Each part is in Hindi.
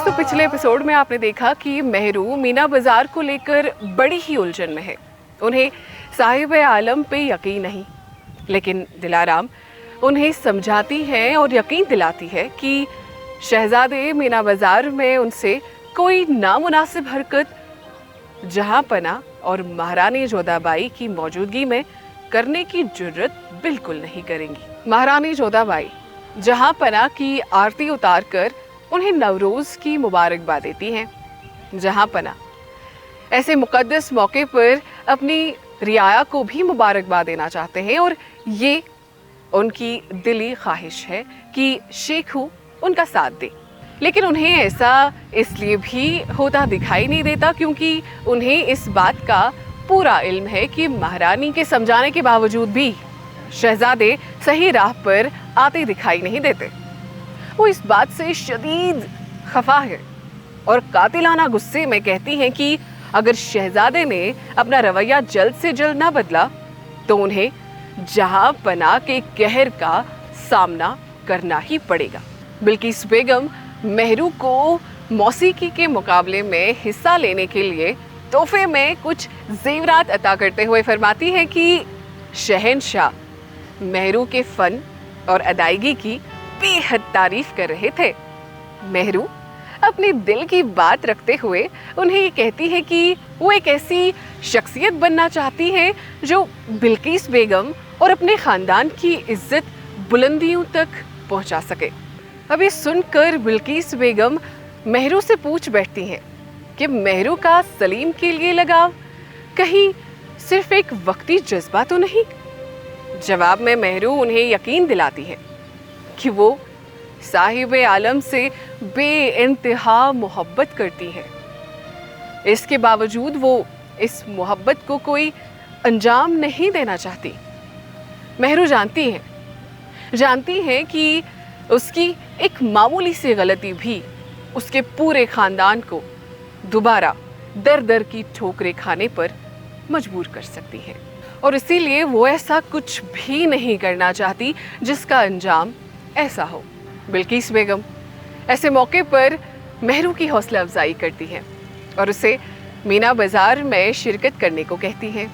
दोस्तों, पिछले एपिसोड में आपने देखा कि मेहरू मीना बाजार को लेकर बड़ी ही उलझन में है। उन्हें साहिब आलम पे यकीन नहीं, लेकिन दिलाराम उन्हें समझाती है और यकीन दिलाती है कि शहजादे मीना बाजार में उनसे कोई नामुनासिब हरकत जहांपना और महारानी जोधाबाई की मौजूदगी में करने की जुर्रत बिल्कुल नहीं करेंगी। महारानी जोधाबाई जहांपना की आरती उतारकर उन्हें नवरोज की मुबारकबाद देती हैं। जहांपना ऐसे मुकद्दस मौके पर अपनी रियाया को भी मुबारकबाद देना चाहते हैं और ये उनकी दिली ख्वाहिश है कि शेखू उनका साथ दे। लेकिन उन्हें ऐसा इसलिए भी होता दिखाई नहीं देता क्योंकि उन्हें इस बात का पूरा इल्म है कि महारानी के समझाने के बावजूद भी शहजादे सही राह पर आते दिखाई नहीं देते। वो इस बात से शदीद खफा है और कातिलाना गुस्से में कहती हैं कि अगर शहजादे ने अपना रवैया जल्द से जल्द ना बदला तो उन्हें जहां पना के कहर का सामना करना ही पड़ेगा। बिल्किस बेगम मेहरू को मौसीकी के मुकाबले में हिस्सा लेने के लिए तोहफे में कुछ जेवरात अता करते हुए फरमाती है कि शहनशाह मेहरू के फन और अदायगी की बेहद तारीफ कर रहे थे। मेहरू अपने दिल की बात रखते हुए उन्हें ये कहती है कि वो एक ऐसी शख्सियत बनना चाहती है जो बिल्किस बेगम और अपने खानदान की इज्जत बुलंदियों तक पहुंचा सके। अभी सुनकर बिल्किस बेगम मेहरू से पूछ बैठती हैं कि मेहरू का सलीम के लिए लगाव कहीं सिर्फ एक वक्ती जज्बा तो नहीं। जवाब में मेहरू उन्हें यकीन दिलाती है कि वो साहिब आलम से बेइंतहा मोहब्बत करती है। इसके बावजूद वो इस मोहब्बत को कोई अंजाम नहीं देना चाहती। मेहरू जानती है कि उसकी एक मामूली सी गलती भी उसके पूरे खानदान को दोबारा दर दर की ठोकरें खाने पर मजबूर कर सकती है और इसीलिए वो ऐसा कुछ भी नहीं करना चाहती जिसका अंजाम ऐसा हो। बिल्किस बेगम ऐसे मौके पर मेहरू की हौसला अफजाई करती है और उसे मीना बाजार में शिरकत करने को कहती है।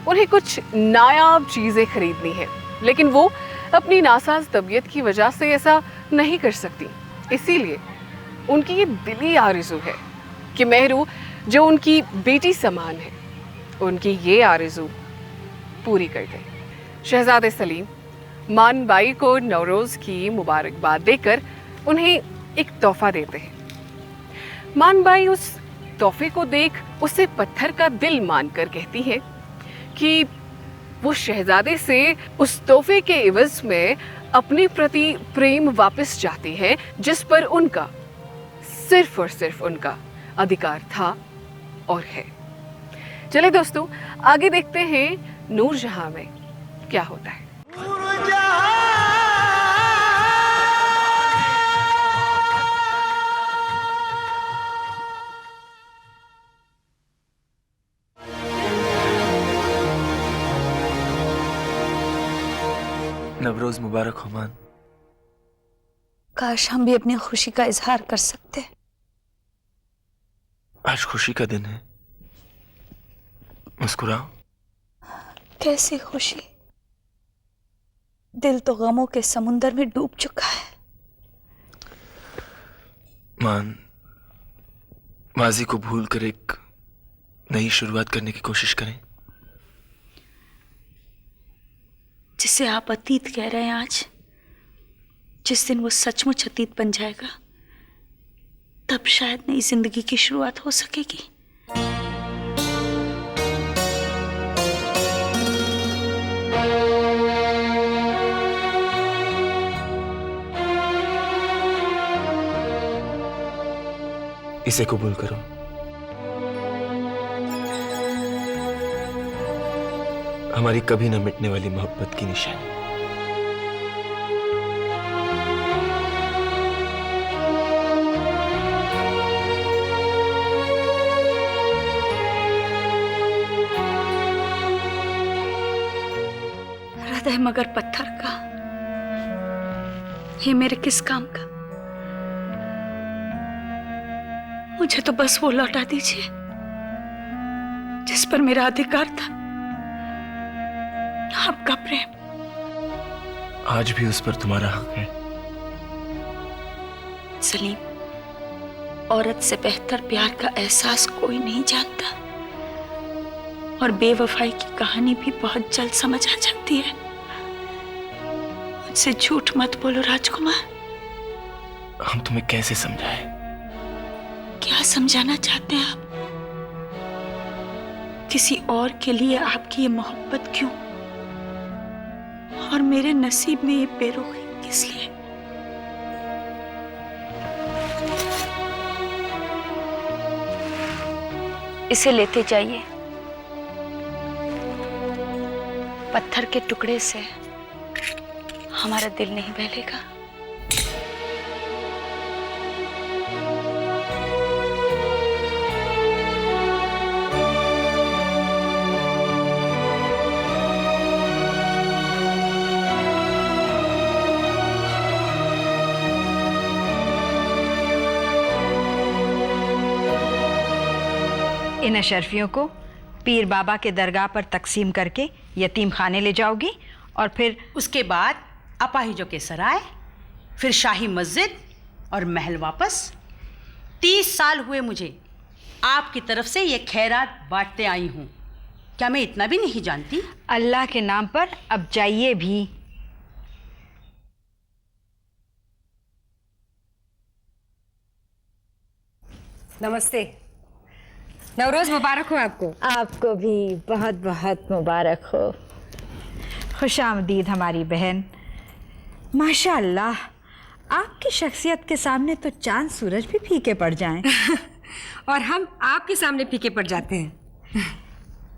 उन्हें कुछ नायाब चीज़ें खरीदनी है, लेकिन वो अपनी नासाज तबीयत की वजह से ऐसा नहीं कर सकती। इसीलिए उनकी ये दिली आरज़ू है कि मेहरू जो उनकी बेटी समान है, उनकी ये आरज़ू पूरी कर दे। शहजादे सलीम मानबाई को नवरोज़ की मुबारकबाद देकर उन्हें एक तोहफा देते हैं। मानबाई उस तोहफे को देख उसे पत्थर का दिल मानकर कहती है कि वो शहजादे से उस तोहफे के इवज में अपने प्रति प्रेम वापस चाहती है जिस पर उनका सिर्फ और सिर्फ उनका अधिकार था और है। चले दोस्तों, आगे देखते हैं नूरजहां में क्या होता है। नवरोज मुबारक हो मान। काश हम भी अपनी खुशी का इजहार कर सकते। आज खुशी का दिन है, मुस्कुराओ। कैसी खुशी, दिल तो गमों के समुंदर में डूब चुका है। मान, माजी को भूल कर एक नई शुरुआत करने की कोशिश करें। जिसे आप अतीत कह रहे हैं, आज जिस दिन वो सचमुच अतीत बन जाएगा तब शायद नई जिंदगी की शुरुआत हो सकेगी। इसे कबूल करो। हमारी कभी न मिटने वाली मोहब्बत की निशानी। हृदय मगर पत्थर का, ये मेरे किस काम का। मुझे तो बस वो लौटा दीजिए जिस पर मेरा अधिकार था, आपका प्रेम। आज भी उस पर तुम्हारा हक है। सलीम, औरत से बेहतर प्यार का एहसास कोई नहीं जानता, और बेवफाई की कहानी भी बहुत जल्द समझ आ जाती है। मुझसे झूठ मत बोलो राजकुमार। हम तुम्हें कैसे समझाएं? क्या समझाना चाहते हैं आप? किसी और के लिए आपकी ये मोहब्बत क्यों, और मेरे नसीब में ये बेरुखी किस लिए? इसे लेते जाइए। पत्थर के टुकड़े से हमारा दिल नहीं बहलेगा। इन अशरफियों को पीर बाबा के दरगाह पर तकसीम करके यतीम खाने ले जाओगी, और फिर उसके बाद अपाहिजों के सराय, फिर शाही मस्जिद और महल वापस। 30 साल हुए मुझे आपकी तरफ से ये खैरात बांटते आई हूँ। क्या मैं इतना भी नहीं जानती? अल्लाह के नाम पर अब जाइए भी। नमस्ते। नवरोज मुबारक हो आपको। आपको भी बहुत बहुत मुबारक हो। खुशामदीद हमारी बहन। माशाअल्लाह, आपकी शख्सियत के सामने तो चांद सूरज भी फीके पड़ जाएं। और हम आपके सामने फीके पड़ जाते हैं।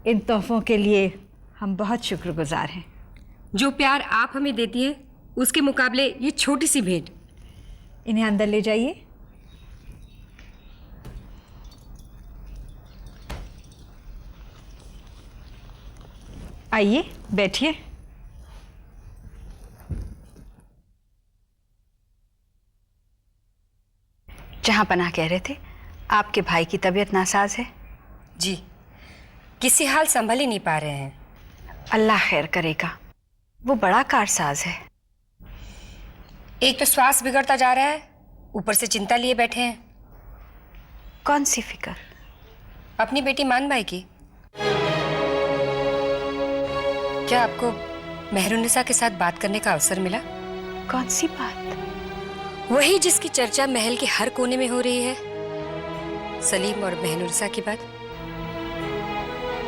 इन तोहफों के लिए हम बहुत शुक्रगुजार हैं। जो प्यार आप हमें देती हैं उसके मुकाबले ये छोटी सी भेंट। इन्हें अंदर ले जाइए। आइए बैठिए। जहां पनाह कह रहे थे, आपके भाई की तबीयत नासाज है। जी, किसी हाल संभल ही नहीं पा रहे हैं। अल्लाह खैर करेगा, वो बड़ा कारसाज है। एक तो स्वास्थ्य बिगड़ता जा रहा है, ऊपर से चिंता लिए बैठे हैं। कौन सी फिक्र? अपनी बेटी मान भाई की। क्या आपको मेहरुन्निसा के साथ बात करने का अवसर मिला? कौन सी बात? वही जिसकी चर्चा महल के हर कोने में हो रही है, सलीम और मेहरुन्निसा की बात।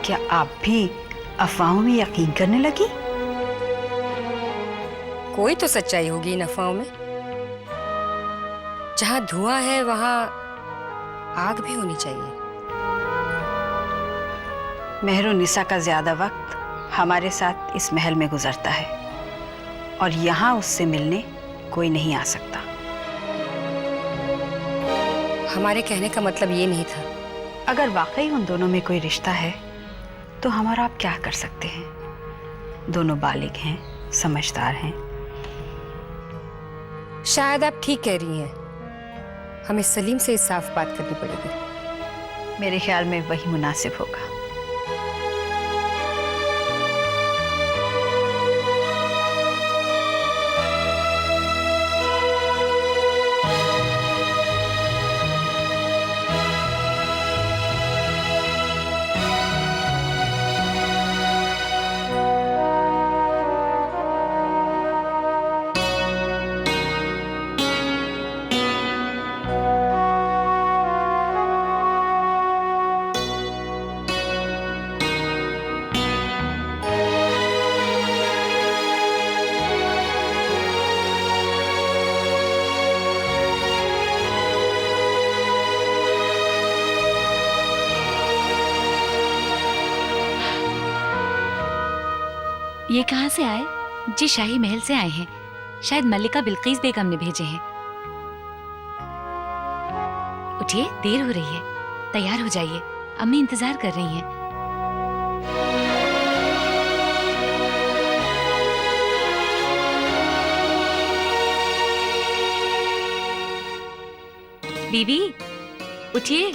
क्या आप भी अफवाहों में यकीन करने लगी? कोई तो सच्चाई होगी इन अफवाहों में। जहां धुआं है वहां आग भी होनी चाहिए। मेहरुन्निसा का ज्यादा वक्त हमारे साथ इस महल में गुजरता है, और यहाँ उससे मिलने कोई नहीं आ सकता। हमारे कहने का मतलब ये नहीं था। अगर वाकई उन दोनों में कोई रिश्ता है तो हमारा आप क्या कर सकते हैं? दोनों बालिग हैं, समझदार हैं। शायद आप ठीक कह रही हैं। हमें सलीम से साफ बात करनी पड़ेगी। मेरे ख्याल में वही मुनासिब होगा। ये कहाँ से आए? जी शाही महल से आए हैं। शायद मल्लिका बिल्किस बेगम ने भेजे हैं। उठिए, देर हो रही है, तैयार हो जाइए, अम्मी इंतजार कर रही हैं। बीबी उठिए।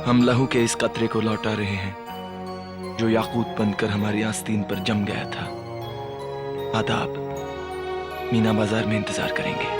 हम लहू के इस कतरे को लौटा रहे हैं जो याकूत बनकर हमारी आस्तीन पर जम गया था। आदाब। मीना बाजार में इंतजार करेंगे।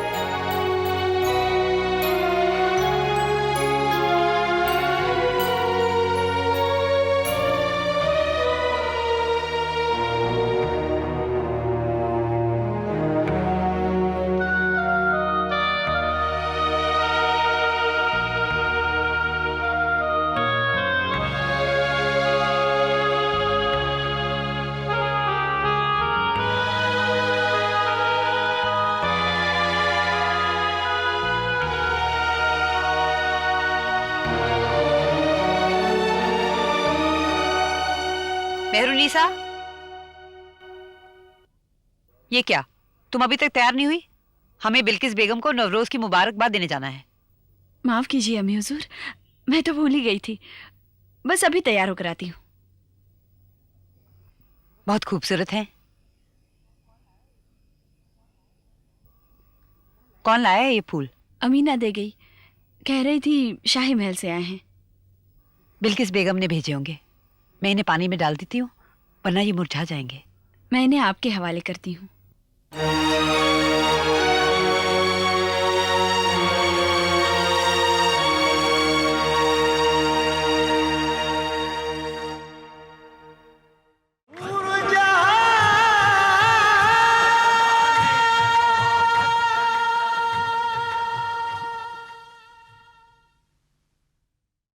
मेहरुनिसा, ये क्या, तुम अभी तक तैयार नहीं हुई? हमें बिल्किस बेगम को नवरोज की मुबारकबाद देने जाना है। माफ कीजिए अम्मी हुजूर, मैं तो भूल ही गई थी। बस अभी तैयार होकर आती हूँ। बहुत खूबसूरत हैं। कौन लाया है ये फूल? अमीना दे गई, कह रही थी शाही महल से आए हैं। बिल्किस बेगम ने भेजे होंगे। मैं इन्हें पानी में डाल देती हूँ, वरना ये मुरझा जाएंगे। मैं इन्हें आपके हवाले करती हूँ।